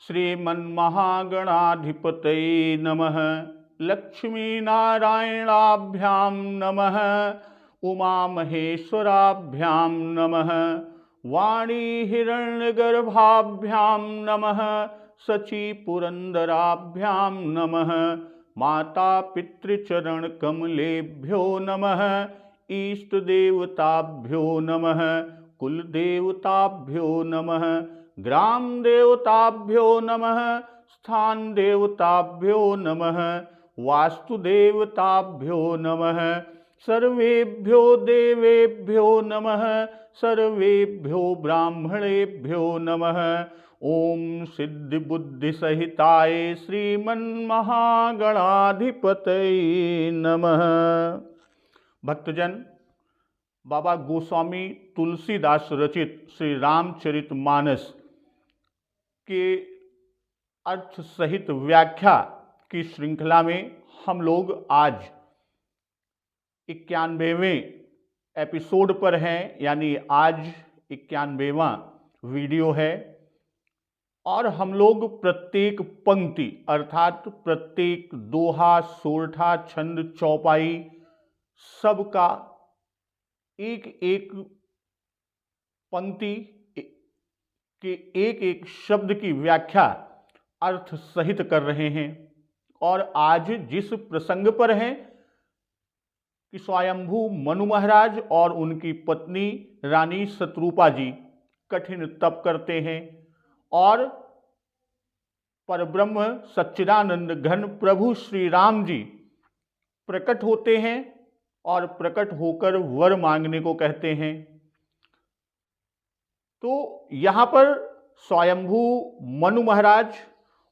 श्रीमन्महागणाधिपतये नमः। लक्ष्मीनारायणाभ्यां नमः। उमामहेश्वराभ्यां नमः। वाणीहिरण्यगर्भाभ्यां नमः। शचीपुरन्दराभ्यां नमः। मातापितृचरणकमलेभ्यो नमः। इष्टदेवताभ्यो नमः। कुलदेवताभ्यो नमः। ग्राम देवताभ्यो नमः। स्थान देवताभ्यो नमः। वास्तुदेवताभ्यो नमः। सर्वेभ्यो देवेभ्यो नमः। सर्वेभ्यो ब्राह्मणेभ्यो नमः। ओम सिद्धि बुद्धि सहिताय श्रीमन्महागणाधिपतये नमः। भक्तजन, बाबा गोस्वामी तुलसीदास रचित श्री रामचरितमानस के अर्थ सहित व्याख्या की श्रृंखला में हम लोग आज 91वें एपिसोड पर हैं, यानी आज 91वां वीडियो है। और हम लोग प्रत्येक पंक्ति अर्थात प्रत्येक दोहा, सोरठा, छंद, चौपाई सबका एक एक पंक्ति के एक एक शब्द की व्याख्या अर्थ सहित कर रहे हैं। और आज जिस प्रसंग पर हैं कि स्वयंभू मनु महाराज और उनकी पत्नी रानी शत्रुपा जी कठिन तप करते हैं और परब्रह्म सच्चिदानंद घन प्रभु श्री राम जी प्रकट होते हैं और प्रकट होकर वर मांगने को कहते हैं। तो यहाँ पर स्वयंभू मनु महाराज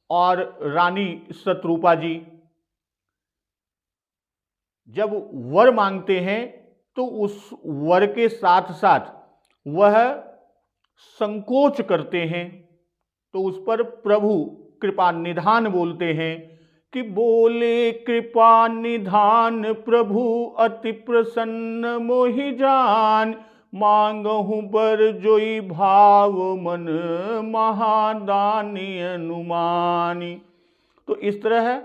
और रानी शत्रुपा जी जब वर मांगते हैं तो उस वर के साथ साथ वह संकोच करते हैं। तो उस पर प्रभु कृपा निधान बोलते हैं कि बोले कृपा निधान प्रभु अति प्रसन्न मोहि जान, मांगहु बर जोई भाव मन महादानी अनुमानी। तो इस तरह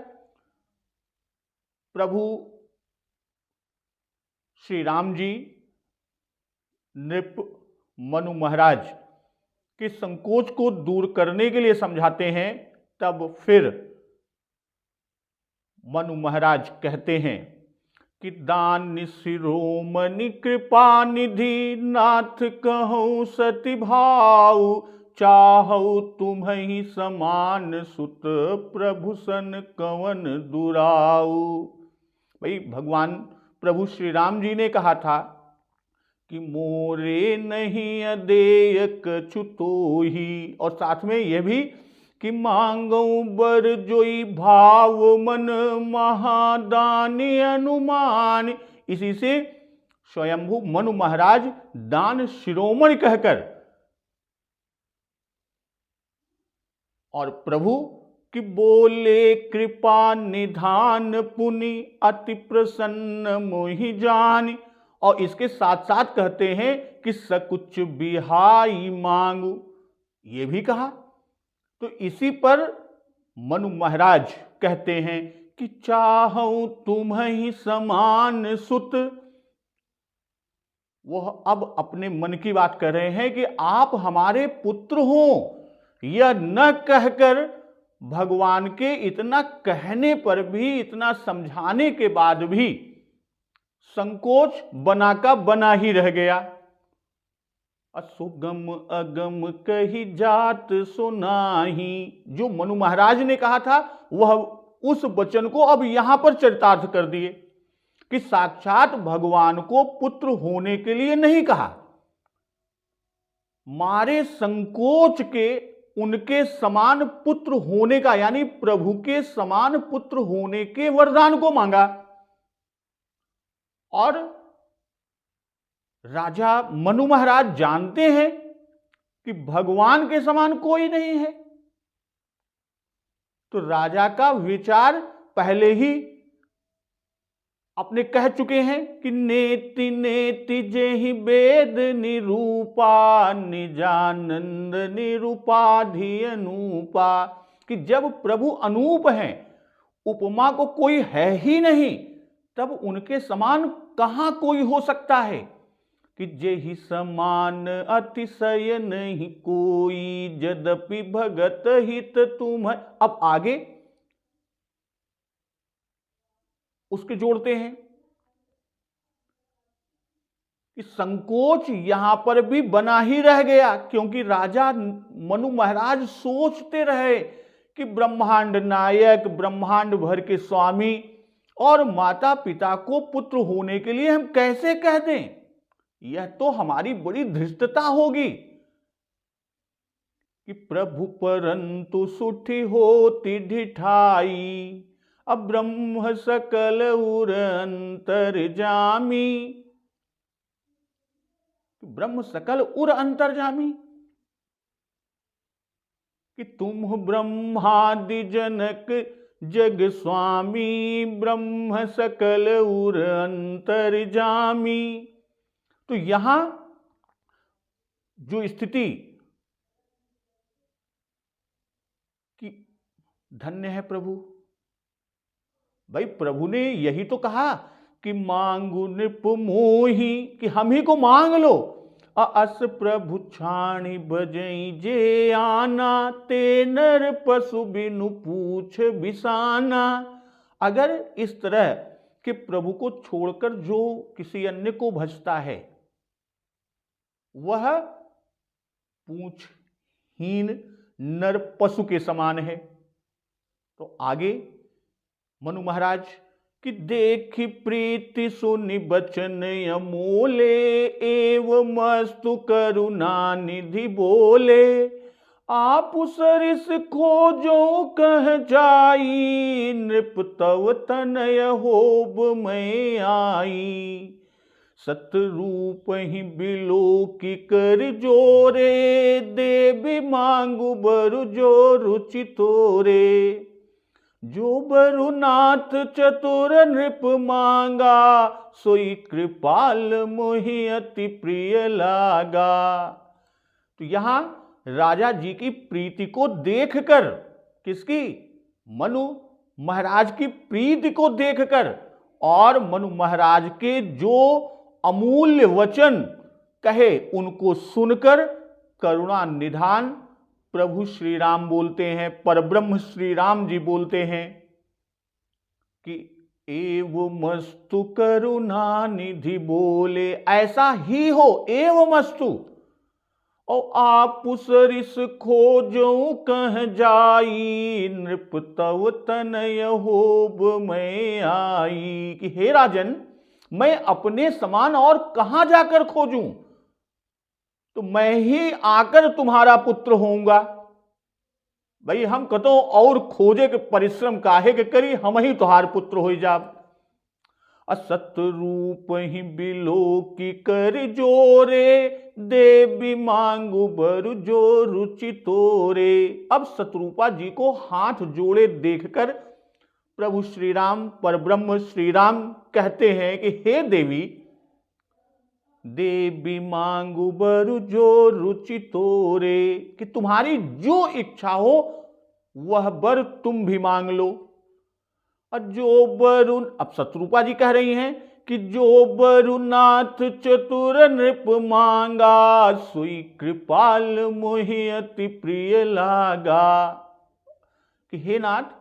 प्रभु श्री राम जी नृप मनु महाराज के संकोच को दूर करने के लिए समझाते हैं। तब फिर मनु महाराज कहते हैं कि दान शिरोमणि कृपा निधि नाथ कहूँ सति भाव, चाहु तुम्हि समान सुत प्रभु सन कवन दुराऊ। भाई भगवान प्रभु श्री राम जी ने कहा था कि मोरे नहीं अदेय कछु तोहि, और साथ में यह भी कि मांगो बर जोई भाव मन महादानी अनुमान। इसी से स्वयंभू मनु महाराज दान शिरोमणि कहकर और प्रभु कि बोले कृपा निधान पुनि अति प्रसन्न मोहि जान, और इसके साथ साथ कहते हैं कि सकुच बिहाई मांगू, ये भी कहा। तो इसी पर मनु महाराज कहते हैं कि चाहूं तुम्हि समान सुत। वह अब अपने मन की बात कर रहे हैं कि आप हमारे पुत्र हो। यह न कहकर भगवान के इतना कहने पर भी, इतना समझाने के बाद भी संकोच बना का बना ही रह गया। असुगम अगम कही जात सुनाही, जो मनु महाराज ने कहा था वह उस वचन को अब यहां पर चरितार्थ कर दिए कि साक्षात भगवान को पुत्र होने के लिए नहीं कहा, मारे संकोच के उनके समान पुत्र होने का, यानी प्रभु के समान पुत्र होने के वरदान को मांगा। और राजा मनु महाराज जानते हैं कि भगवान के समान कोई नहीं है। तो राजा का विचार पहले ही अपने कह चुके हैं कि नेति नेति जेहि वेद निरूपा निजानंद निरूपाधि अनूपा, कि जब प्रभु अनूप हैं, उपमा को कोई है ही नहीं, तब उनके समान कहां कोई हो सकता है। कि जेहि समान अतिशय नहीं कोई, यद्यपि भगत हित तुम। अब आगे उसके जोड़ते हैं कि संकोच यहां पर भी बना ही रह गया, क्योंकि राजा मनु महाराज सोचते रहे कि ब्रह्मांड नायक, ब्रह्मांड भर के स्वामी और माता पिता को पुत्र होने के लिए हम कैसे कह दें, यह तो हमारी बड़ी धृष्टता होगी। कि प्रभु परंतु सुठी होती ढिठाई, अब ब्रह्म सकल उर अंतर्जामी। ब्रह्म सकल उर अंतर्जामी, कि तुम ब्रह्मादि जनक जग स्वामी, ब्रह्म सकल उर अंतर्जामी। तो यहां जो स्थिति कि धन्य है प्रभु, भाई प्रभु ने यही तो कहा कि मांगु नृप मोही, कि हम ही को मांग लो। अस प्रभु छाणी बजई जे आना, ते नर पशु बिनु पूछ बिसाना। अगर इस तरह कि प्रभु को छोड़कर जो किसी अन्य को भजता है वह पूछहीन नर पशु के समान है। तो आगे मनु महाराज कि देखी प्रीति सुनि बचन अमोले, एवं मस्तु करुणा निधि बोले। आप सरिस खोजो कह जाई, नृप तव तनय होब मैं आई। सतरूप ही बिलो की कर जोरे, देवी मांगु बरु जो रुचि तोरे। जो बरुनाथ चतुर नृप मांगा, सोई कृपाल मोहि अति प्रिय लागा। तो यहां राजा जी की प्रीति को देखकर, किसकी? मनु महाराज की प्रीति को देखकर और मनु महाराज के जो अमूल्य वचन कहे उनको सुनकर करुणा निधान प्रभु श्री राम बोलते हैं, परब्रह्म श्री राम जी बोलते हैं कि एवमस्तु करुणा निधि बोले, ऐसा ही हो, एवमस्तु। और आप सरिस खोजो कह जाई, नृप तव तनय होब मैं आई। कि हे राजन, मैं अपने समान और कहां जाकर खोजूं, तो मैं ही आकर तुम्हारा पुत्र होऊंगा। भाई हम कतो और खोजे के परिश्रम काहे के करी, हम ही तुहार पुत्र हो जाब। असत रूप ही बिलो की कर जोरे, देवी मांगु बरु जो रुचि तोरे। अब सतरूपा जी को हाथ जोड़े देखकर प्रभु श्री राम, परब्रह्म श्री राम कहते हैं कि हे देवी, देवी मांगु बरु जो रुचि तोरे, कि तुम्हारी जो इच्छा हो वह बर तुम भी मांग लो। और जो बरु, अब सतरूपा जी कह रही हैं कि जो बरुनाथ चतुर नृप मांगा, सुई कृपाल मोहि अति प्रिय लागा। कि हे नाथ,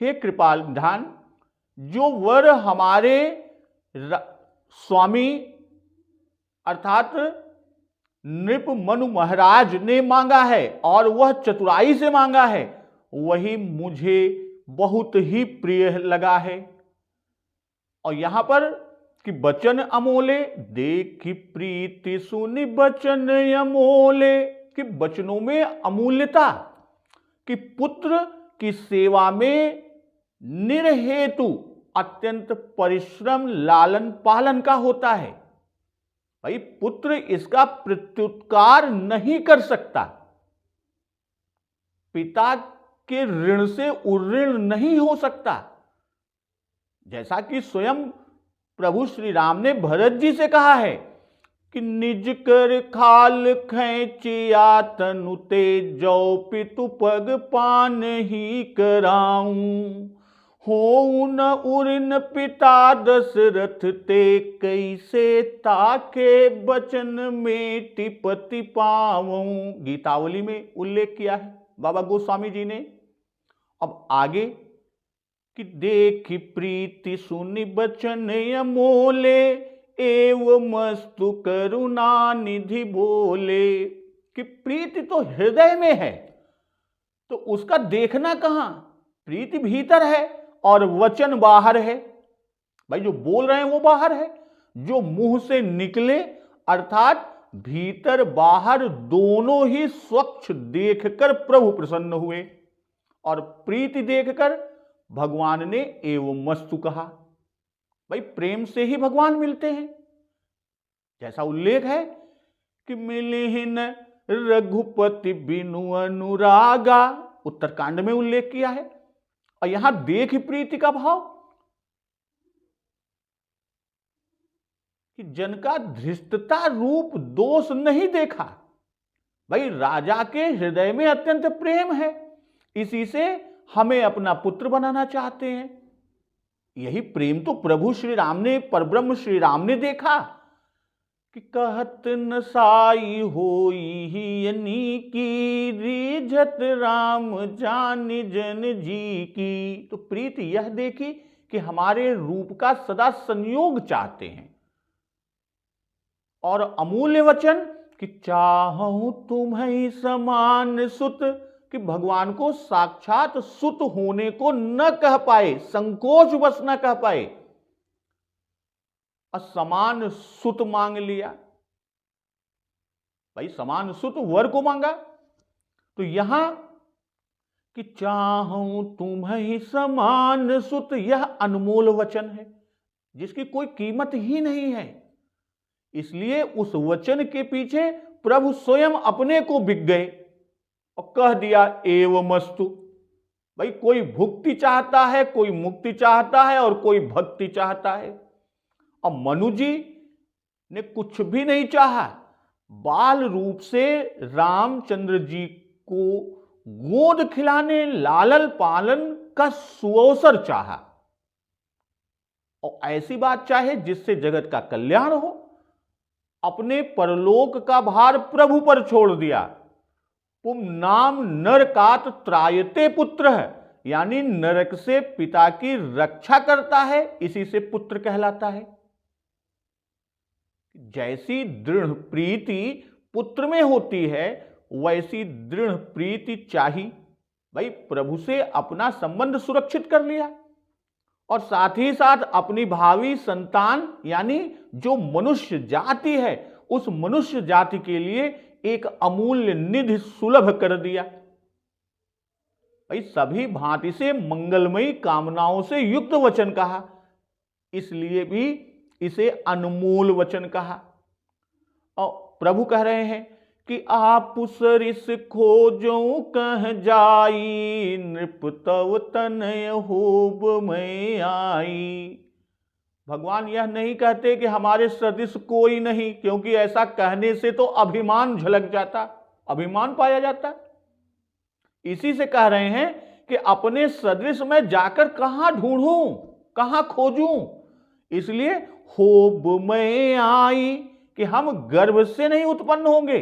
हे कृपाल निधान, जो वर हमारे स्वामी अर्थात नृप मनु महाराज ने मांगा है और वह चतुराई से मांगा है, वही मुझे बहुत ही प्रिय लगा है। और यहां पर कि बचन अमोले, देखी प्रीति सुनि बचन अमोले, कि बचनों में अमूल्यता, कि पुत्र की सेवा में निरहेतु अत्यंत परिश्रम लालन पालन का होता है। भाई पुत्र इसका प्रत्युत्कार नहीं कर सकता, पिता के ऋण से उऋण नहीं हो सकता। जैसा कि स्वयं प्रभु श्री राम ने भरत जी से कहा है कि निज कर खाल खैचिया तनु ते जो पितु पग पान ही कराऊं, हो न उरिन पिता दशरथ ते कैसे ताके बचन में टिपति पाऊं। गीतावली में उल्लेख किया है बाबा गोस्वामी जी ने। अब आगे कि देखी प्रीति सुनि बचन अमोले, एव मस्तु करुणा निधि बोले। कि प्रीति तो हृदय में है, तो उसका देखना कहां? प्रीति भीतर है और वचन बाहर है। भाई जो बोल रहे हैं वो बाहर है, जो मुंह से निकले अर्थात भीतर बाहर दोनों ही स्वच्छ देखकर प्रभु प्रसन्न हुए, और प्रीति देखकर भगवान ने एवं मस्तु कहा। भाई प्रेम से ही भगवान मिलते हैं। जैसा उल्लेख है कि मिलिहिन रघुपति बिनु अनुरागा, उत्तरकांड में उल्लेख किया है। और यहां देख प्रीति का भाव कि जन का धृष्टता रूप दोष नहीं देखा। भाई राजा के हृदय में अत्यंत प्रेम है, इसी से हमें अपना पुत्र बनाना चाहते हैं। यही प्रेम तो प्रभु श्री राम ने, परब्रह्म श्री राम ने देखा कि कहत न साई होई यनी की, रिझत राम जानि जन जी की। तो प्रीति यह देखी कि हमारे रूप का सदा संयोग चाहते हैं। और अमूल्य वचन कि चाहूं तुम्हें समान सुत, कि भगवान को साक्षात सुत होने को न कह पाए, संकोच बस न कह पाए, असमान सुत मांग लिया। भाई समान सुत वर को मांगा। तो यहां कि चाहूं तुम्हें समान सुत, यह अनमोल वचन है जिसकी कोई कीमत ही नहीं है। इसलिए उस वचन के पीछे प्रभु स्वयं अपने को बिक गए और कह दिया एवमस्तु। भाई कोई भुक्ति चाहता है, कोई मुक्ति चाहता है और कोई भक्ति चाहता है। और मनु जी ने कुछ भी नहीं चाहा, बाल रूप से रामचंद्र जी को गोद खिलाने, लालन पालन का सुअवसर चाहा। और ऐसी बात चाहे जिससे जगत का कल्याण हो। अपने परलोक का भार प्रभु पर छोड़ दिया। पुम नाम नरकात त्रायते पुत्र है, यानी नरक से पिता की रक्षा करता है, इसी से पुत्र कहलाता है। जैसी दृढ़ प्रीति पुत्र में होती है, वैसी दृढ़ प्रीति चाहिए। भाई प्रभु से अपना संबंध सुरक्षित कर लिया और साथ ही साथ अपनी भावी संतान यानी जो मनुष्य जाति है, उस मनुष्य जाति के लिए एक अमूल्य निधि सुलभ कर दिया। भाई सभी भांति से मंगलमयी कामनाओं से युक्त वचन कहा, इसलिए भी इसे अनमोल वचन कहा। और प्रभु कह रहे हैं कि आप सरिस खोजो कह जाई, नृप तव तनय होब मैं आई। भगवान यह नहीं कहते कि हमारे सदृश कोई नहीं, क्योंकि ऐसा कहने से तो अभिमान झलक जाता, अभिमान पाया जाता। इसी से कह रहे हैं कि अपने सदृश में जाकर कहां ढूंढूं, कहां खोजूं। इसलिए होब में आई कि हम गर्भ से नहीं उत्पन्न होंगे,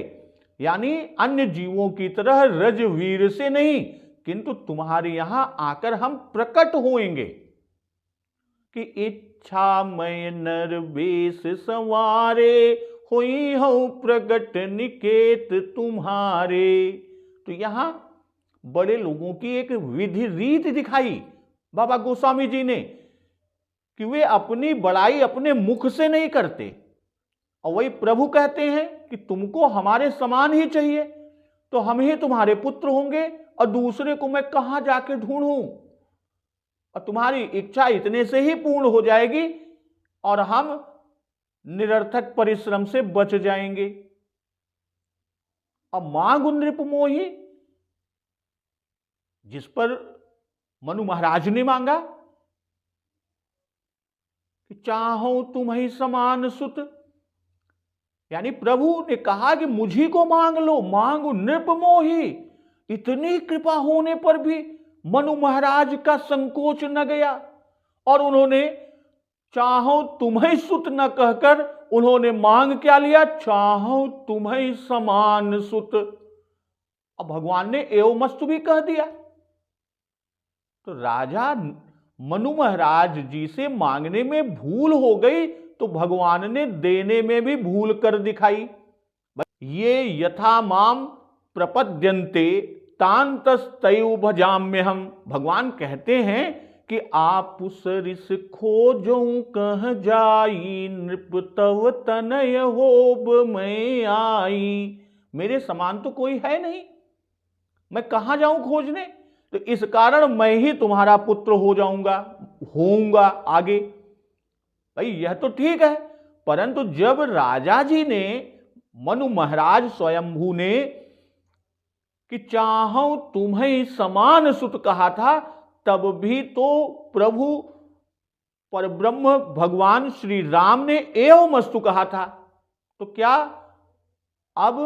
यानी अन्य जीवों की तरह रजवीर से नहीं, किंतु तुम्हारे यहां आकर हम प्रकट होएंगे। कि इच्छा मय नर बेस संवारे, हुई हो प्रगट निकेत तुम्हारे। तो यहां बड़े लोगों की एक विधि रीति दिखाई बाबा गोस्वामी जी ने कि वे अपनी बड़ाई अपने मुख से नहीं करते। और वही प्रभु कहते हैं कि तुमको हमारे समान ही चाहिए, तो हम ही तुम्हारे पुत्र होंगे और दूसरे को मैं कहां जाके ढूंढूं। और तुम्हारी इच्छा इतने से ही पूर्ण हो जाएगी और हम निरर्थक परिश्रम से बच जाएंगे। अब मांग नृप मोही, जिस पर मनु महाराज ने मांगा कि चाहो तुम्हें समान सुत, यानी प्रभु ने कहा कि मुझी को मांग लो, मांगो नृप मोही। इतनी कृपा होने पर भी मनु महाराज का संकोच न गया और उन्होंने चाहो तुम्हें सुत न कहकर उन्होंने मांग क्या लिया, चाहो तुम्हें समान सुत। अब भगवान ने एवमस्तु भी कह दिया। तो राजा मनु महाराज जी से मांगने में भूल हो गई तो भगवान ने देने में भी भूल कर दिखाई। ये यथा माम प्रपद्यन्ते तांतस्तैव भजाम्यहम्। भगवान कहते हैं कि आप सरिस खोजो कह जाई, नृप तव तनय होब मैं आई। मेरे समान तो कोई है नहीं, मैं कहां जाऊं खोजने, तो इस कारण मैं ही तुम्हारा पुत्र हो जाऊंगा, होऊंगा आगे। भाई यह तो ठीक है, परंतु जब राजा जी ने, मनु महाराज स्वयंभू ने कि चाहो तुम्हें समान सुत कहा था, तब भी तो प्रभु परब्रह्म भगवान श्री राम ने एवमस्तु कहा था। तो क्या अब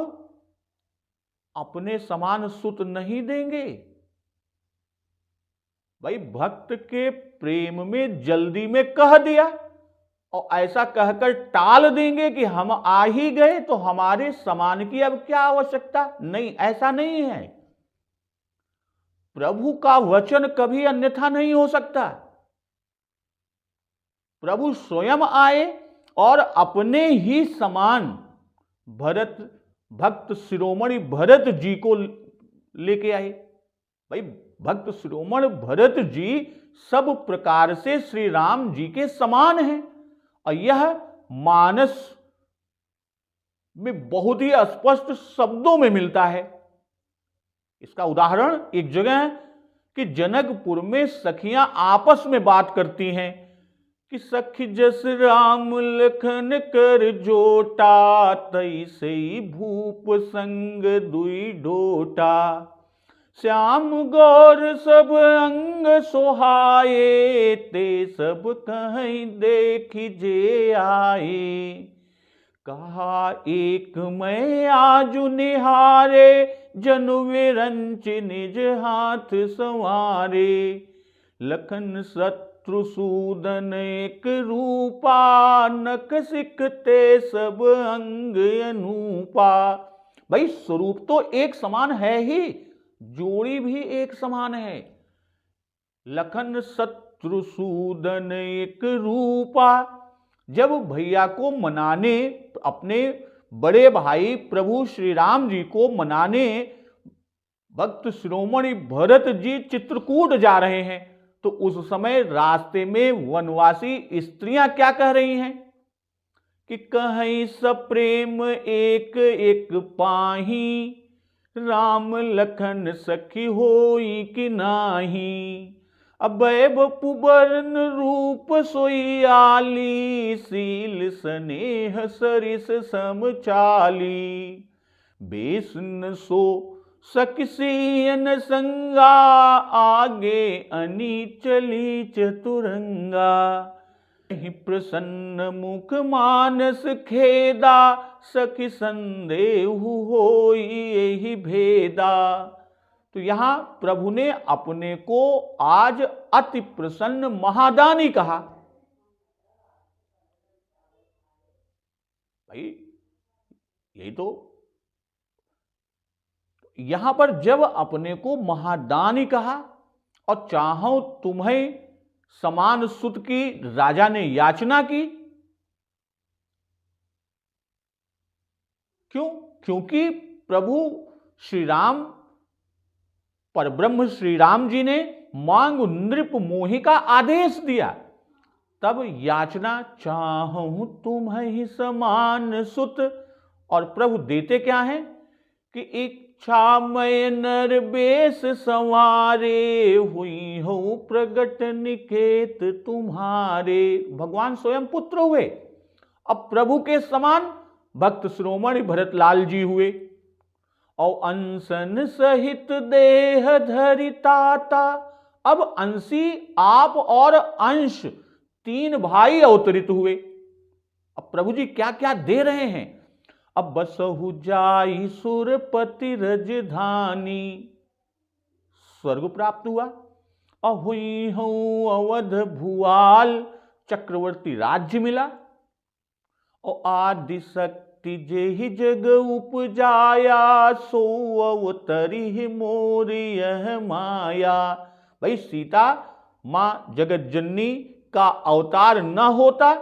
अपने समान सुत नहीं देंगे? भाई भक्त के प्रेम में जल्दी में कह दिया और ऐसा कहकर टाल देंगे कि हम आ ही गए तो हमारे समान की अब क्या आवश्यकता। नहीं, ऐसा नहीं है। प्रभु का वचन कभी अन्यथा नहीं हो सकता। प्रभु स्वयं आए और अपने ही समान भक्त शिरोमणि भरत जी को लेके आए। भाई भक्त शिरोमणि भरत जी सब प्रकार से श्री राम जी के समान हैं और यह मानस में बहुत ही स्पष्ट शब्दों में मिलता है। इसका उदाहरण एक जगह है कि जनकपुर में सखियां आपस में बात करती हैं कि सखी जस राम लखन कर जोटा, तैसे भूप संग दुई डोटा। श्याम गौर सब अंग सोहाए, ते सब कहीं देखी जे आए। कहा एक मैं आजु निहारे, जनु विरंच निज हाथ संवारे। लखन शत्रुसूदन एक रूपा, नख सिकते सब अंग अनूपा। भाई स्वरूप तो एक समान है ही, जोड़ी भी एक समान है। लखन शत्रुसूदन एक रूपा। जब भैया को मनाने, अपने बड़े भाई प्रभु श्री राम जी को मनाने भक्त शिरोमणि भरत जी चित्रकूट जा रहे हैं, तो उस समय रास्ते में वनवासी स्त्रियां क्या कह रही हैं कि कहीं सप्रेम एक एक पाही, राम लखन सखी होई कि नाही। अबैब पुबरन रूप सोई आली, सील स्नेह सरिस समचाली। बेसन सो सकसियन संगा, आगे अनीचली चतुरंगा। प्रसन्न मुख मानस खेदा, सखी संदेहु होई यही भेदा। तो यहां प्रभु ने अपने को आज अति प्रसन्न महादानी कहा। भाई यही तो, यहां पर जब अपने को महादानी कहा और चाहो तुम्हें समान सुत की राजा ने याचना की। क्यों? क्योंकि प्रभु श्री राम, परब्रह्म श्री राम जी ने मांग नृप मोहि का आदेश दिया। तब याचना चाहूं तुम्हें समान सुत, और प्रभु देते क्या है कि इच्छा मय नर बेस संवारे, हुई हो प्रगट निकेत तुम्हारे। भगवान स्वयं पुत्र हुए। अब प्रभु के समान भक्त शिरोमणि भरतलाल जी हुए और अंशन सहित देह धरिताता। अब अंशी आप और अंश 3 भाई अवतरित हुए। अब प्रभु जी क्या क्या दे रहे हैं। अब बसहु जाई सुरपति रजधानी, स्वर्ग प्राप्त हुआ। और हुई हूं अवध भुआल, चक्रवर्ती राज्य मिला। और आदि शक्ति जेहि जग उपजाया, सो अवतरी मोर यह माया। भाई सीता मां जगत जननी का अवतार न होता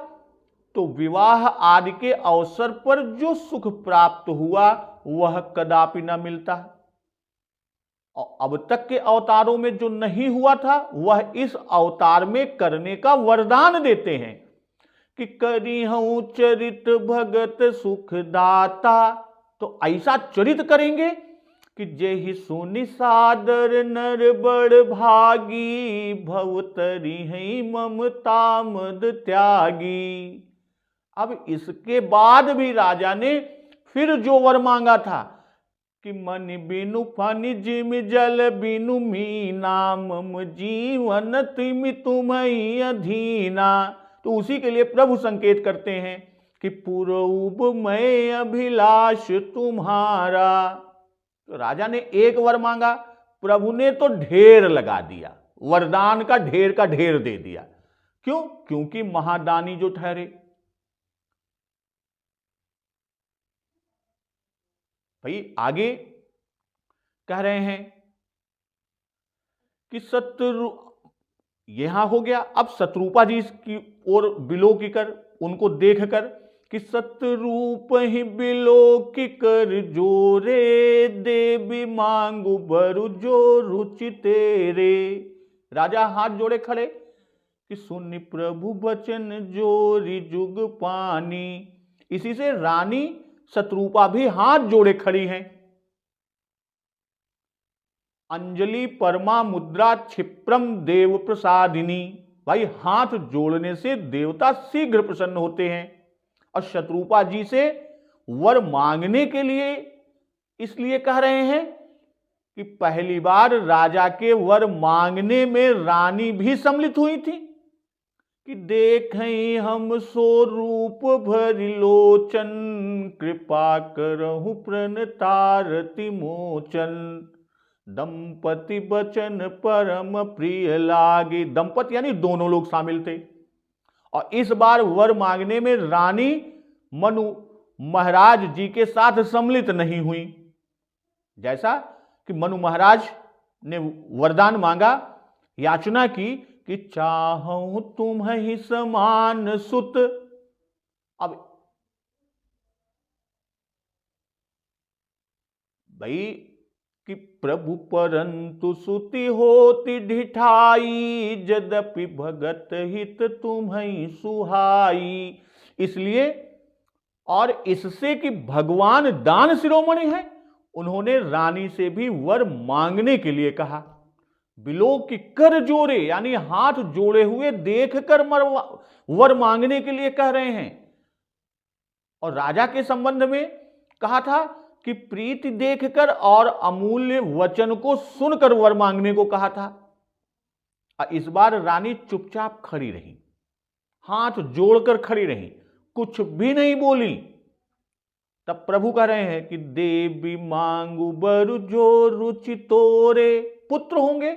तो विवाह आदि के अवसर पर जो सुख प्राप्त हुआ वह कदापि न मिलता। और अब तक के अवतारों में जो नहीं हुआ था वह इस अवतार में करने का वरदान देते हैं कि करी हूं चरित भगत सुखदाता। तो ऐसा चरित करेंगे कि जेहि सुनि सादर नर बड़ भागी, भवतरी है ममता मद त्यागी। अब इसके बाद भी राजा ने फिर जो वर मांगा था कि मन बिनु पानी जिम जल बिनु मीना, मम जीवन तिम तुम्हें अधीना। तो उसी के लिए प्रभु संकेत करते हैं कि पूर्व मैं अभिलाष तुम्हारा। तो राजा ने एक वर मांगा, प्रभु ने तो ढेर लगा दिया, वरदान का ढेर दे दिया। क्यों? क्योंकि महादानी जो ठहरे। भाई आगे कह रहे हैं कि शत्रु, यहां हो गया। अब शत्रुपा जी की ओर बिलो की कर, उनको देखकर कि सतरूप ही बिलो की कर जोरे, देवी मांगू बरु जो रुचि तेरे। राजा हाथ जोड़े खड़े कि सुनि प्रभु बचन जोरी जुग पानी। इसी से रानी शत्रुपा भी हाथ जोड़े खड़ी हैं। अंजलि परमा मुद्रा क्षिप्रम देव प्रसादिनी। भाई हाथ जोड़ने से देवता शीघ्र प्रसन्न होते हैं। और शत्रुपा जी से वर मांगने के लिए इसलिए कह रहे हैं कि पहली बार राजा के वर मांगने में रानी भी सम्मिलित हुई थी कि देखें हम सो रूप भरि लोचन, कृपा करहु प्रणतारति मोचन। दंपति बचन परम प्रिय लागे। दंपति यानी दोनों लोग शामिल थे। और इस बार वर मांगने में रानी मनु महाराज जी के साथ सम्मिलित नहीं हुई। जैसा कि मनु महाराज ने वरदान मांगा, याचना की कि चाहूं तुम्हें समान सुत। अब भाई कि प्रभु परंतु सुति होती ढिठाई, यद्यपि भगत हित तुम्हें सुहाई। इसलिए और इससे कि भगवान दान शिरोमणि है, उन्होंने रानी से भी वर मांगने के लिए कहा। बिलो की कर जोड़े यानी हाथ जोड़े हुए देखकर वर मांगने के लिए कह रहे हैं। और राजा के संबंध में कहा था कि प्रीति देखकर और अमूल्य वचन को सुनकर वर मांगने को कहा था। इस बार रानी चुपचाप खड़ी रही, हाथ जोड़कर खड़ी रही, कुछ भी नहीं बोली। तब प्रभु कह रहे हैं कि देवी मांगू बरु जो रुचि तोरे। पुत्र होंगे,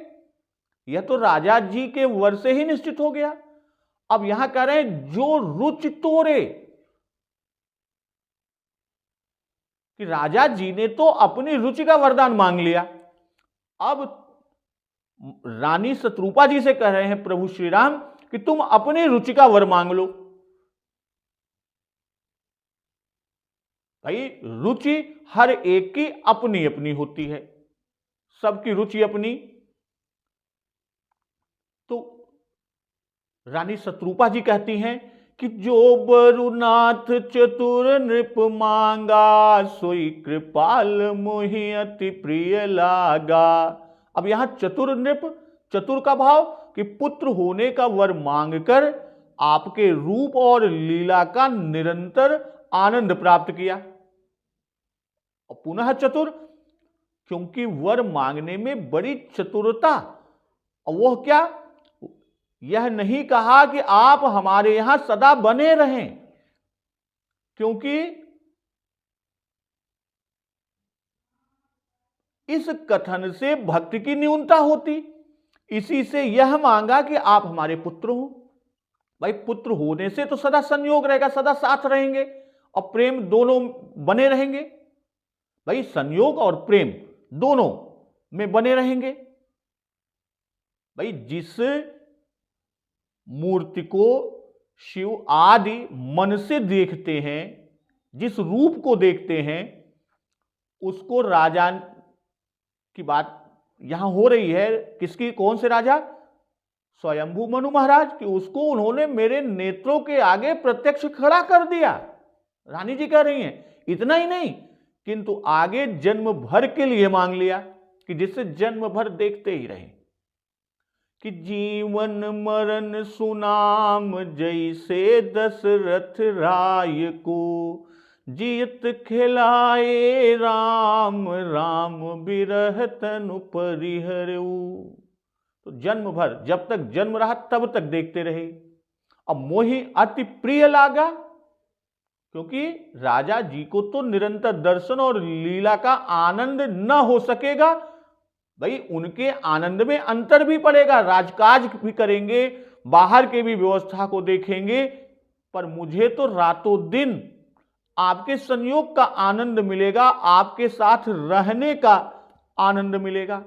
यह तो राजा जी के वर से ही निश्चित हो गया। अब यहां कह रहे हैं जो रुचि तोरे, कि राजा जी ने तो अपनी रुचि का वरदान मांग लिया। अब रानी शत्रुपा जी से कह रहे हैं प्रभु श्री राम कि तुम अपनी रुचि का वर मांग लो। भाई रुचि हर एक की अपनी अपनी होती है, सबकी रुचि अपनी। तो रानी शत्रुपा जी कहती हैं कि जो बरुनाथ चतुर नृप मांगा, सोई कृपाल मोहि अति प्रिय लागा। अब यहां चतुर नृप, चतुर का भाव कि पुत्र होने का वर मांगकर आपके रूप और लीला का निरंतर आनंद प्राप्त किया। और पुनः चतुर क्योंकि वर मांगने में बड़ी चतुरता। और वह क्या? यह नहीं कहा कि आप हमारे यहां सदा बने रहें, क्योंकि इस कथन से भक्ति की न्यूनता होती। इसी से यह मांगा कि आप हमारे पुत्र हो। भाई पुत्र होने से तो सदा संयोग रहेगा, सदा साथ रहेंगे और प्रेम दोनों बने रहेंगे। भाई संयोग और प्रेम दोनों में बने रहेंगे। भाई जिस मूर्ति को शिव आदि मन से देखते हैं, जिस रूप को देखते हैं, उसको राजा की बात यहां हो रही है। किसकी? कौन से राजा? स्वयंभू मनु महाराज की। उसको उन्होंने मेरे नेत्रों के आगे प्रत्यक्ष खड़ा कर दिया। रानी जी कह रही हैं इतना ही नहीं, किंतु आगे जन्म भर के लिए मांग लिया कि जिससे जन्म भर देखते ही रहे। कि जीवन मरण सुनाम जैसे दशरथ राय को, जियत खिलाए राम राम बिरह तनु परिहरऊ। तो जन्म भर, जब तक जन्म रहा तब तक देखते रहे। अब मोहि अति प्रिय लागा, क्योंकि राजा जी को तो निरंतर दर्शन और लीला का आनंद न हो सकेगा। भाई उनके आनंद में अंतर भी पड़ेगा, राजकाज भी करेंगे, बाहर के भी व्यवस्था को देखेंगे, पर मुझे तो रातों दिन आपके संयोग का आनंद मिलेगा, आपके साथ रहने का आनंद मिलेगा।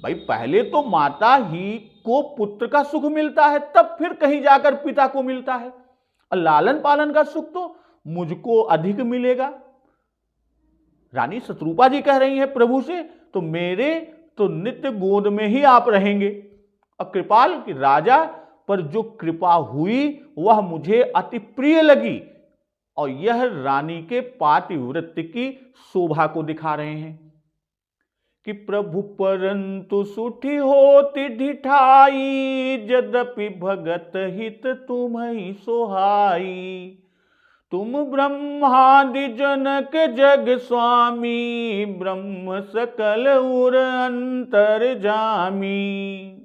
भाई पहले तो माता ही को पुत्र का सुख मिलता है, तब फिर कहीं जाकर पिता को मिलता है। और लालन पालन का सुख तो मुझको अधिक मिलेगा। रानी शत्रुपा जी कह रही हैं प्रभु से, तो मेरे तो नित्य गोद में ही आप रहेंगे। और कृपाल की राजा पर जो कृपा हुई वह मुझे अति प्रिय लगी, और यह रानी के पातिव्रत्य की शोभा को दिखा रहे हैं। कि प्रभु परंतु सुठी होती ढिठाई, यद्यपि भगत हित तुम्हि सोहाई। तुम ब्रह्मादि जनक जग स्वामी, ब्रह्म सकल उर अंतर जामी।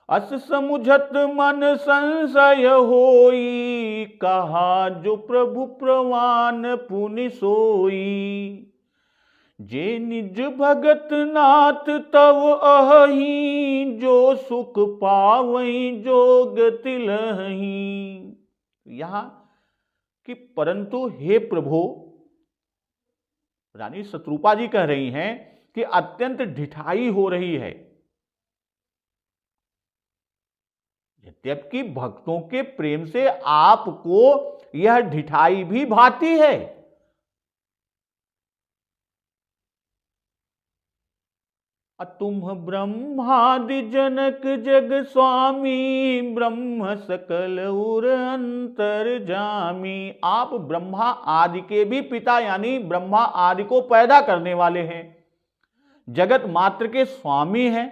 अस समुझत मन संशय होई, कहा जो प्रभु प्रवान पुनि सोई। जे निज भगत नाथ तव अहि, जो सुख पावई जो गति लहि। यहां कि परंतु हे प्रभु, रानी शत्रुपा जी कह रही हैं कि अत्यंत ढिठाई हो रही है। यद्यपि भक्तों के प्रेम से आपको यह ढिठाई भी भाती है। तुम ब्रह्मादि जनक जग स्वामी, ब्रह्म सकल उर अंतर जामी। आप ब्रह्मा आदि के भी पिता यानी ब्रह्मा आदि को पैदा करने वाले हैं, जगत मात्र के स्वामी हैं,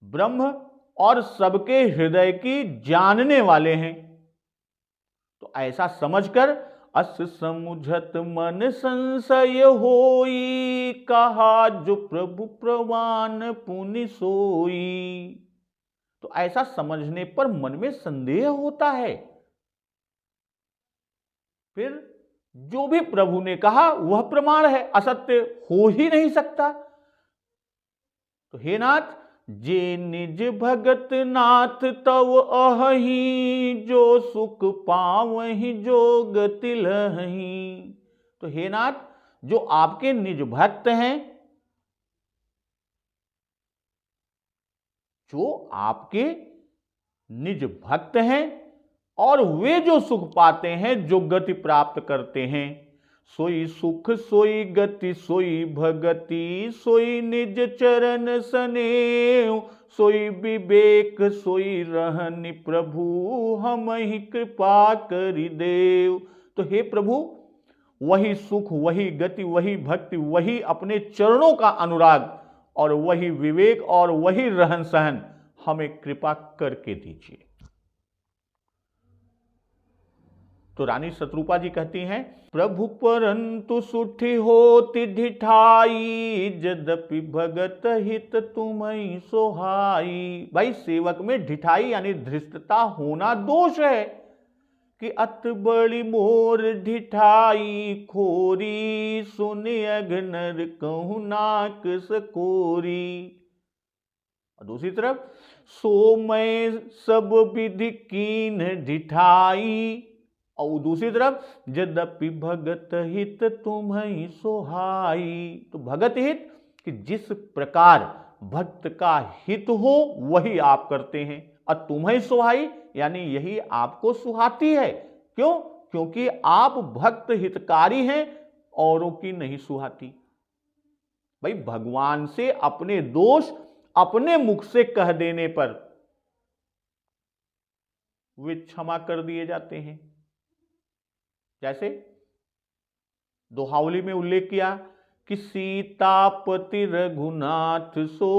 ब्रह्म और सबके हृदय की जानने वाले हैं। तो ऐसा समझकर अस समुझत मन संशय होई, कहा जो प्रभु प्रवान पुनि सोई। तो ऐसा समझने पर मन में संदेह होता है, फिर जो भी प्रभु ने कहा वह प्रमाण है, असत्य हो ही नहीं सकता। तो हे नाथ, जे निज भगत नाथ तव अहि, जो सुख पावहि जो गति लहि। तो हे नाथ, जो आपके निज भक्त हैं, जो आपके निज भक्त हैं और वे जो सुख पाते हैं, जो गति प्राप्त करते हैं, सोई सुख सोई गति सोई भगति, सोई निज चरण सनेऊ, सोई विवेक सोई रहनि प्रभु, हमहि कृपा करि देव। तो हे प्रभु, वही सुख, वही गति, वही भक्ति, वही अपने चरणों का अनुराग और वही विवेक और वही रहन सहन हमें कृपा करके दीजिए। तो रानी शत्रुपा जी कहती हैं, प्रभु परंतु सुठी होती ढिठाई, यद्यपि भगत हित तुम्हें सोहाई। भाई सेवक में ढिठाई यानी धृष्टता होना दोष है कि अत बड़ी मोर ढिठाई खोरी, सुने अघनर कहूं नाक सकोरी। और दूसरी तरफ, सो मैं सब विधि कीन ढिठाई, और दूसरी तरफ, यद्यपि भगत हित तुम्हें सोहाई। तो भगत हित कि जिस प्रकार भक्त का हित हो वही आप करते हैं, और तुम्हें सोहाई यानी यही आपको सुहाती है। क्यों? क्योंकि आप भक्त हितकारी हैं, औरों की नहीं सुहाती। भाई भगवान से अपने दोष अपने मुख से कह देने पर वे क्षमा कर दिए जाते हैं। जैसे दोहावली में उल्लेख किया कि सीतापति रघुनाथ सो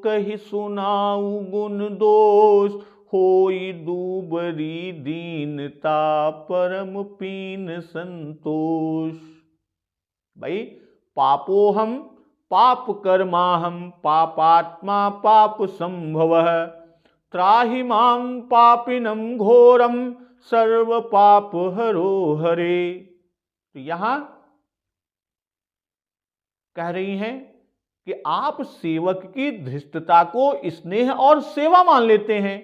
कहि सुनाऊ गुण दोष, होई दूबरी दीनता परम पीन संतोष। भाई पापोहम पाप कर्माहम पापात्मा पाप संभवः, त्राहि मां पापिनम घोरम सर्व पाप हरो हरे। तो यहां कह रही हैं कि आप सेवक की धृष्टता को स्नेह और सेवा मान लेते हैं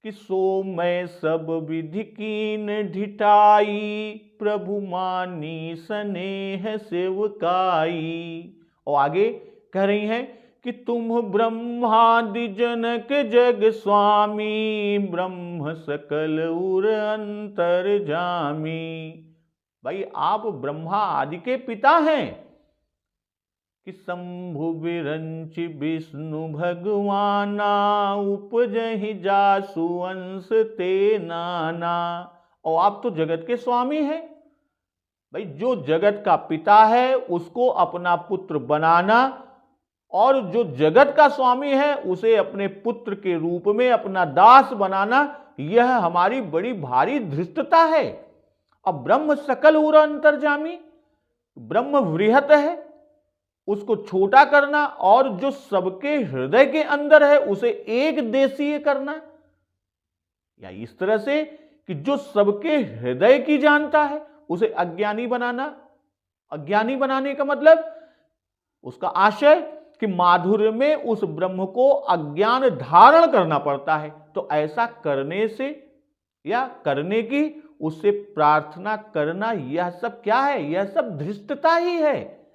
कि सो मैं सब विधि कीन ढिठाई, प्रभु मानी स्नेह सेवकाई। और आगे कह रही हैं कि तुम ब्रह्मादि जनक जग स्वामी, ब्रह्म सकल उर अंतर जामी। भाई आप ब्रह्मा आदि के पिता हैं कि शंभु विरंच विष्णु भगवाना, उपजहि जासु अंश ते नाना। और आप तो जगत के स्वामी हैं। भाई जो जगत का पिता है उसको अपना पुत्र बनाना, और जो जगत का स्वामी है उसे अपने पुत्र के रूप में अपना दास बनाना, यह हमारी बड़ी भारी धृष्टता है। अब ब्रह्म सकल उर अंतर्जामी, ब्रह्म वृहत है, उसको छोटा करना, और जो सबके हृदय के अंदर है उसे एक देशीय करना, या इस तरह से कि जो सबके हृदय की जानता है उसे अज्ञानी बनाना। अज्ञानी बनाने का मतलब उसका आशय कि माधुर्य में उस ब्रह्म को अज्ञान धारण करना पड़ता है। तो ऐसा करने से या करने की उससे प्रार्थना करना, यह सब क्या है? यह सब धृष्टता ही है।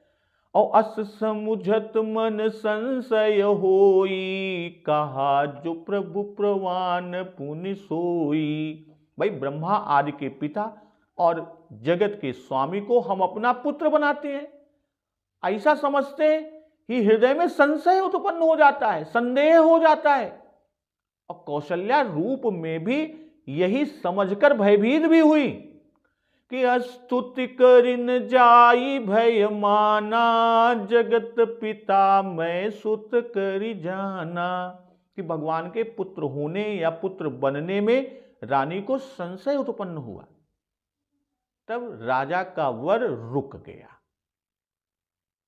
और अस समुझत मन संशय होई, कहा जो प्रभु प्रवान पुनि सोई। भाई ब्रह्मा आदि के पिता और जगत के स्वामी को हम अपना पुत्र बनाते हैं, ऐसा समझते हैं कि हृदय में संशय उत्पन्न हो जाता है, संदेह हो जाता है। और कौशल्या रूप में भी यही समझकर भयभीत भी हुई कि स्तुति करिन जाई भय माना, जगत पिता मैं सुत करि जाना। कि भगवान के पुत्र होने या पुत्र बनने में रानी को संशय उत्पन्न हुआ। तब राजा का वर रुक गया।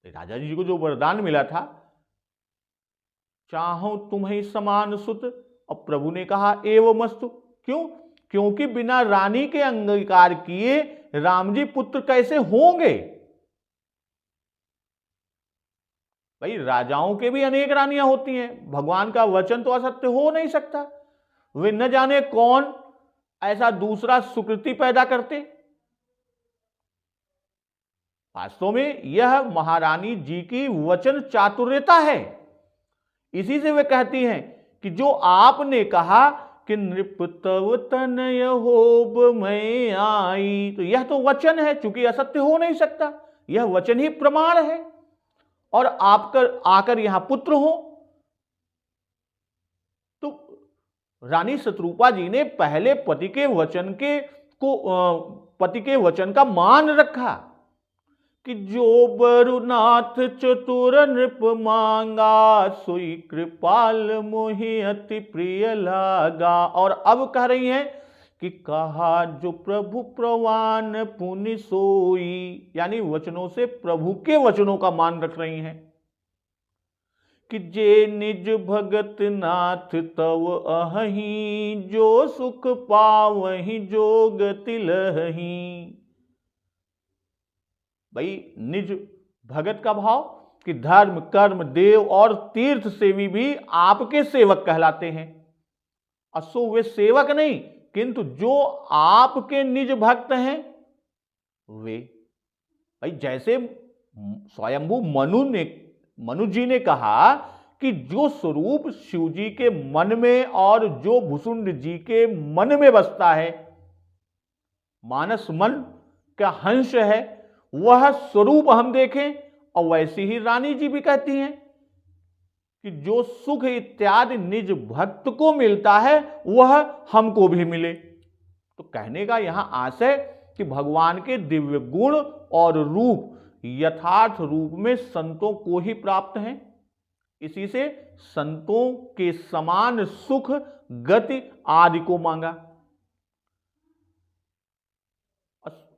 राजा जी को जो वरदान मिला था, चाहो तुम्हें समान सुत, और प्रभु ने कहा एवमस्तु। क्यों? क्योंकि बिना रानी के अंगीकार किए राम जी पुत्र कैसे होंगे? भाई राजाओं के भी अनेक रानियां होती हैं, भगवान का वचन तो असत्य हो नहीं सकता। वे न जाने कौन ऐसा दूसरा सुकृति पैदा करते। वास्तव में यह महारानी जी की वचन चातुर्यता है। इसी से वे कहती हैं कि जो आपने कहा कि नृप तव तनय होब मैं आई, तो यह तो वचन है, चूंकि असत्य हो नहीं सकता, यह वचन ही प्रमाण है। और आकर यहां पुत्र हो। तो रानी शत्रुपा जी ने पहले पति के वचन का मान रखा कि जो बरुनाथ चतुर नृप मांगा, सोई कृपाल मोहि अति प्रिय लागा। और अब कह रही हैं कि कहा जो प्रभु प्रवान पुनि सोई, यानी वचनों से प्रभु के वचनों का मान रख रही हैं कि जे निज भगत नाथ तव अहि, जो सुख पावहि जो गति लहि। भाई निज भगत का भाव कि धर्म कर्म देव और तीर्थ सेवी भी आपके सेवक कहलाते हैं। असो वे सेवक नहीं, किंतु जो आपके निज भक्त हैं वे। भाई जैसे स्वयंभू मनु जी ने कहा कि जो स्वरूप शिव जी के मन में और जो भुसुंड जी के मन में बसता है, मानस मन का हंस है, वह स्वरूप हम देखें। और वैसी ही रानी जी भी कहती हैं कि जो सुख इत्यादि निज भक्त को मिलता है वह हमको भी मिले। तो कहने का यहां आशय कि भगवान के दिव्य गुण और रूप यथार्थ रूप में संतों को ही प्राप्त हैं। इसी से संतों के समान सुख गति आदि को मांगा।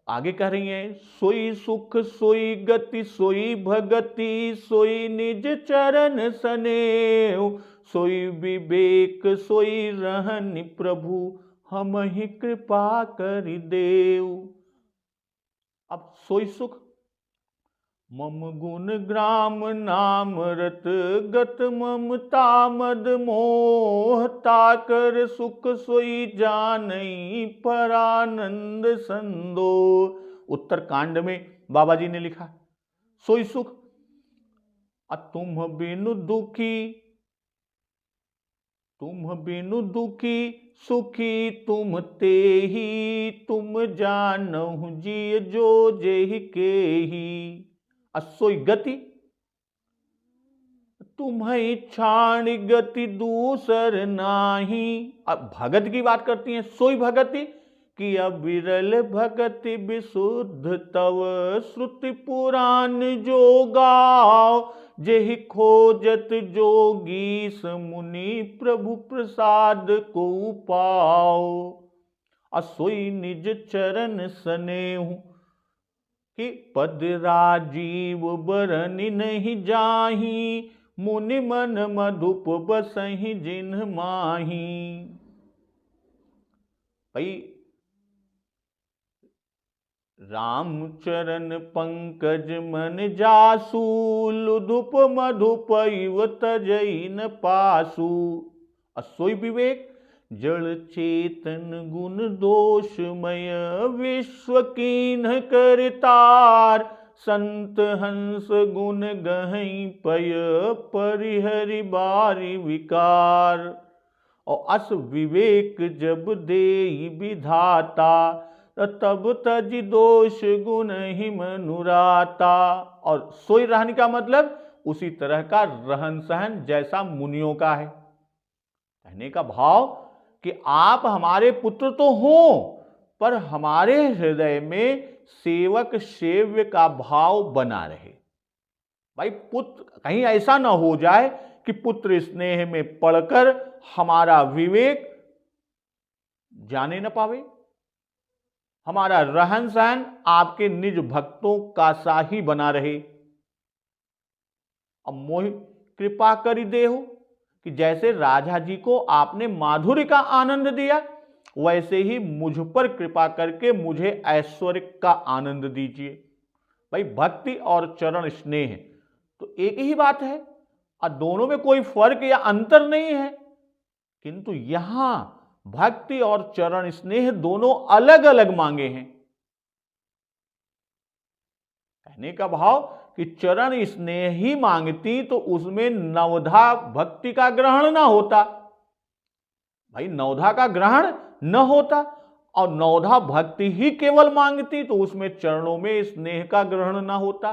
आगे कह रही हैं, सोई सुख सोई गति सोई भगति, सोई निज चरण सनेऊ, सोई विवेक सोई रहनि प्रभु, हम ही कृपा करि देव। अब सोई सुख, मम गुण ग्राम नाम रत गत, ममता मद मोह ताकर, सुख सोई जानई परानंद संदो। उत्तर कांड में बाबा जी ने लिखा, सोई सुख तुम बिनु दुखी सुखी तुम ते ही, तुम जानहु जिय जो जेहि के ही। असोई गति तुम्हें छाण गति दूसर नाही। अब भगत की बात करती हैं, सोई भगति कि अविरल भगति विशुद्ध तव, श्रुति पुराण जो गाओ, जेहि खोजत जोगीस मुनि, प्रभु प्रसाद को पाओ। असोई निज चरण सनेहु कि पद राजीव बरनि नहीं जाही, मुनि मन मधुप बसहि जिन्ह माही। भाई राम चरण पंकज मन जासु, लुधुप मधुप इव तजई न पासु। असोई विवेक जड़ चेतन गुण दोषमय, विश्व कीन्ह करतार, संत हंस गुण गहई पय, परिहरि बारी विकार। और अस विवेक जब देई विधाता, तब तज दोष गुण ही मनुराता। और सोई रहने का मतलब उसी तरह का रहन सहन जैसा मुनियों का है। कहने का भाव कि आप हमारे पुत्र तो हो, पर हमारे हृदय में सेवक सेव्य का भाव बना रहे। भाई पुत्र कहीं ऐसा ना हो जाए कि पुत्र स्नेह में पड़कर हमारा विवेक जाने न पावे, हमारा रहन सहन आपके निज भक्तों का सा ही बना रहे। अब मोहि कृपा करि देहु कि जैसे राजा जी को आपने माधुर्य का आनंद दिया, वैसे ही मुझ पर कृपा करके मुझे ऐश्वर्य का आनंद दीजिए। भाई भक्ति और चरण स्नेह तो एक ही बात है और दोनों में कोई फर्क या अंतर नहीं है, किंतु यहां भक्ति और चरण स्नेह दोनों अलग अलग मांगे हैं। कहने का भाव कि चरण स्नेह ही मांगती तो उसमें नवधा भक्ति का ग्रहण ना होता। भाई नवधा का ग्रहण न होता और नवधा भक्ति ही केवल मांगती तो उसमें चरणों में स्नेह का ग्रहण ना होता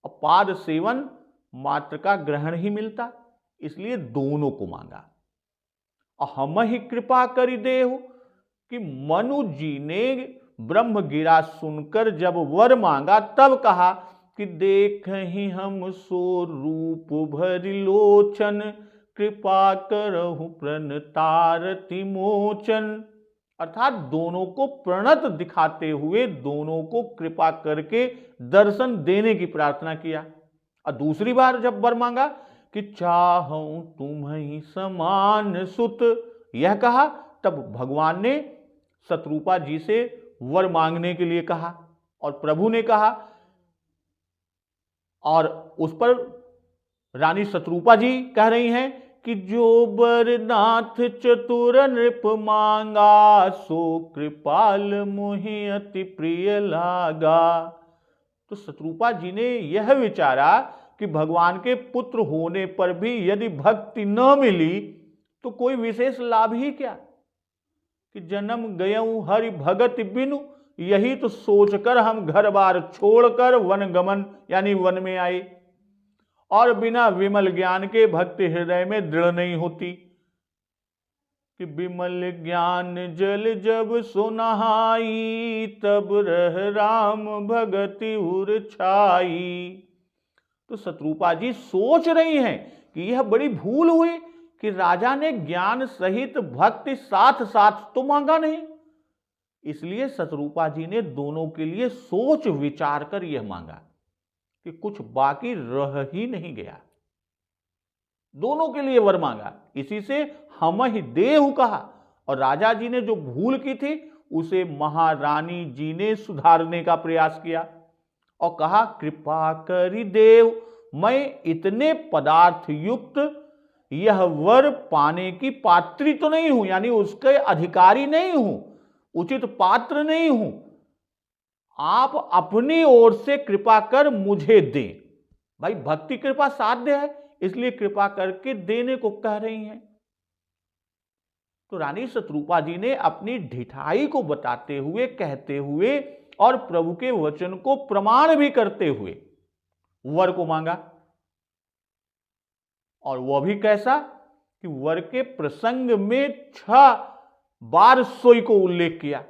और पाद सेवन मात्र का ग्रहण ही मिलता। इसलिए दोनों को मांगा। और हम ही कृपा करि देहु कि मनु जी ने ब्रह्म गिरा सुनकर जब वर मांगा तब कहा कि देख ही हम सो रूप भरि लोचन, कृपा करहु प्रणतारति मोचन। अर्थात दोनों को प्रणत दिखाते हुए दोनों को कृपा करके दर्शन देने की प्रार्थना किया। और दूसरी बार जब वर मांगा कि चाहूं तुम्हीं समान सुत, यह कहा, तब भगवान ने शत्रुपा जी से वर मांगने के लिए कहा और प्रभु ने कहा, और उस पर रानी शत्रुपा जी कह रही हैं कि जो बरनाथ चतुर नृप मांगा, सो कृपाल मोहि अति प्रिय लागा। तो शत्रुपा जी ने यह विचारा कि भगवान के पुत्र होने पर भी यदि भक्ति न मिली तो कोई विशेष लाभ ही क्या, कि जन्म गयऊं हरि भगत बिनु, यही तो सोचकर हम घर बार छोड़कर वन गमन यानी वन में आए, और बिना विमल ज्ञान के भक्ति हृदय में दृढ़ नहीं होती। कि विमल ज्ञान जल जब सुनहाई, तब रह राम भगति उर छाई। तो शत्रुपा जी सोच रही हैं कि यह बड़ी भूल हुई कि राजा ने ज्ञान सहित भक्ति साथ साथ तो मांगा नहीं। इसलिए शत्रुपा जी ने दोनों के लिए सोच विचार कर यह मांगा कि कुछ बाकी रह ही नहीं गया, दोनों के लिए वर मांगा। इसी से हम ही देहु कहा, और राजा जी ने जो भूल की थी उसे महारानी जी ने सुधारने का प्रयास किया और कहा, कृपा करि देव, मैं इतने पदार्थ युक्त यह वर पाने की पात्री तो नहीं हूं, यानी उसके अधिकारी नहीं हूं, उचित पात्र नहीं हूं, आप अपनी ओर से कृपा कर मुझे दें। भाई भक्ति कृपा साध्य है, इसलिए कृपा करके देने को कह रही हैं। तो रानी शत्रुपा जी ने अपनी ढिठाई को बताते हुए, कहते हुए और प्रभु के वचन को प्रमाण भी करते हुए वर को मांगा, और वह भी कैसा कि वर के प्रसंग में 6 बार सोई को उल्लेख किया।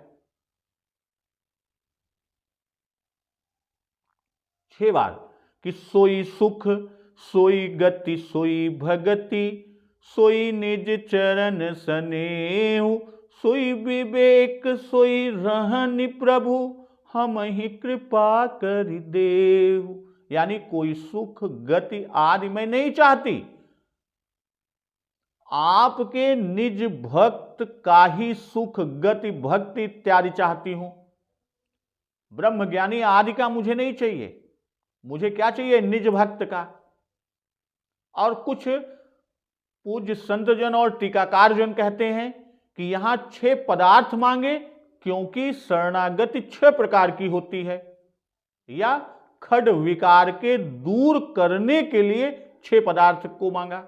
6 बार कि सोई सुख, सोई गति, सोई भगति, सोई निज चरण सनेहु, सोई विवेक, सोई रहनि प्रभु, हम ही कृपा करि देहु। यानी कोई सुख गति आदि मैं नहीं चाहती, आपके निज भक्त का ही सुख गति भक्ति इत्यादि चाहती हूं। ब्रह्मज्ञानी आदि का मुझे नहीं चाहिए, मुझे क्या चाहिए, निज भक्त का। और कुछ पूज्य संतजन और टीकाकार जन कहते हैं कि यहां 6 पदार्थ मांगे, क्योंकि शरणागति 6 प्रकार की होती है, या खड विकार के दूर करने के लिए 6 पदार्थ को मांगा।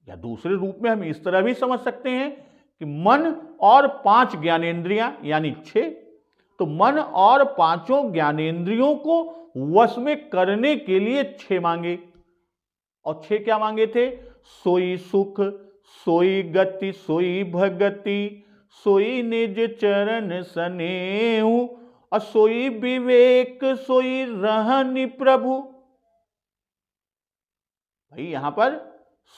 या दूसरे रूप में हम इस तरह भी समझ सकते हैं कि मन और 5 ज्ञानेंद्रियां यानी 6, तो मन और 5 ज्ञानेंद्रियों को वश में करने के लिए 6 मांगे। और 6 क्या मांगे थे, सोई सुख, सोई गति, सोई भगति, सोई निज चरण सनेहु, और सोई विवेक, सोई रहनि प्रभु। भाई यहां पर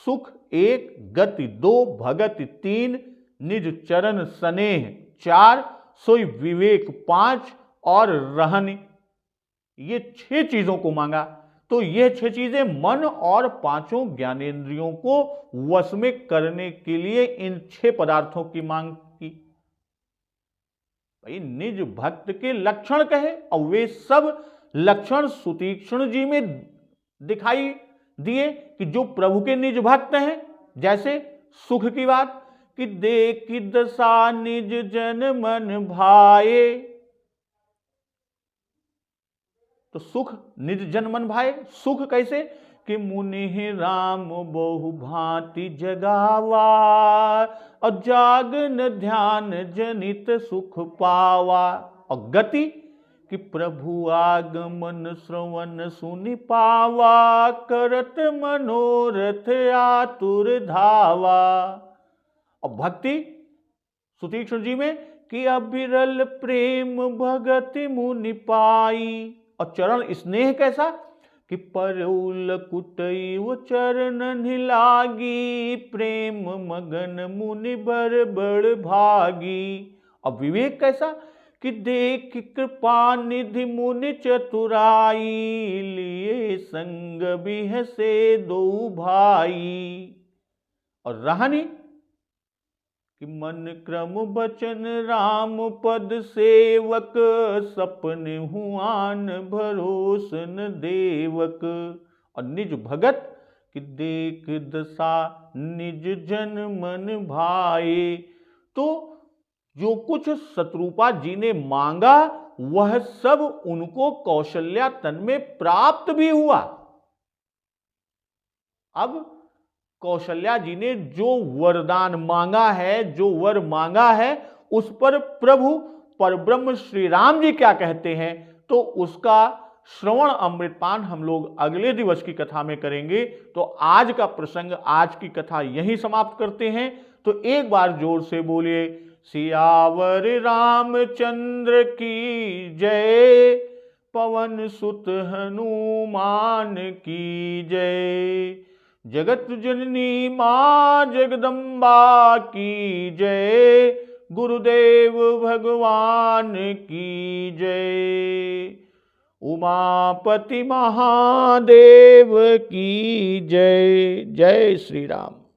सुख 1, गति 2, भगति 3, निज चरण स्नेह 4, सोई विवेक 5 और रहनि, ये 6 चीजों को मांगा। तो ये 6 चीजें मन और 5 ज्ञानेंद्रियों को वश में करने के लिए इन 6 पदार्थों की मांग की। भाई निज भक्त के लक्षण कहे, और वे सब लक्षण सुतीक्ष्ण जी में दिखाई दिए कि जो प्रभु के निज भक्त हैं। जैसे सुख की बात कि देख दशा निज जन मन भाए, तो सुख निज जन मन भाए। सुख कैसे कि मुनि राम बहु भांति जगावा, और जागन ध्यान जनित सुख पावा। और गति कि प्रभु आगमन श्रवण सुनि पावा, करत मनोरथ आतुर धावा। और भक्ति सुतीक्ष्ण जी में कि अविरल प्रेम भगति मुनि पाई। और चरण स्नेह कैसा कि परौल कुटैव चरणन लागी, प्रेम मगन मुनि बर बड़ भागी। अब विवेक कैसा कि देख कृपा निधि मुनि चतुराई, लिए संग बिहसे दो भाई। और रहनी कि मन क्रम बचन राम पद सेवक, सपन हुआन भरोसन देवक। और निज भगत कि देख दशा निज जन मन भाए। तो जो कुछ शत्रुपा जी ने मांगा वह सब उनको कौशल्या तन में प्राप्त भी हुआ। अब कौशल्या जी ने जो वरदान मांगा है, जो वर मांगा है, उस पर प्रभु परब्रह्म श्री राम जी क्या कहते हैं, तो उसका श्रवण अमृतपान हम लोग अगले दिवस की कथा में करेंगे। तो आज का प्रसंग, आज की कथा यहीं समाप्त करते हैं। तो एक बार जोर से बोलिए सियावर रामचंद्र की जय, पवन सुत हनुमान की जय, जगत जननी मां जगदम्बा की जय, गुरुदेव भगवान की जय, उमापति महादेव की जय। जय श्री राम।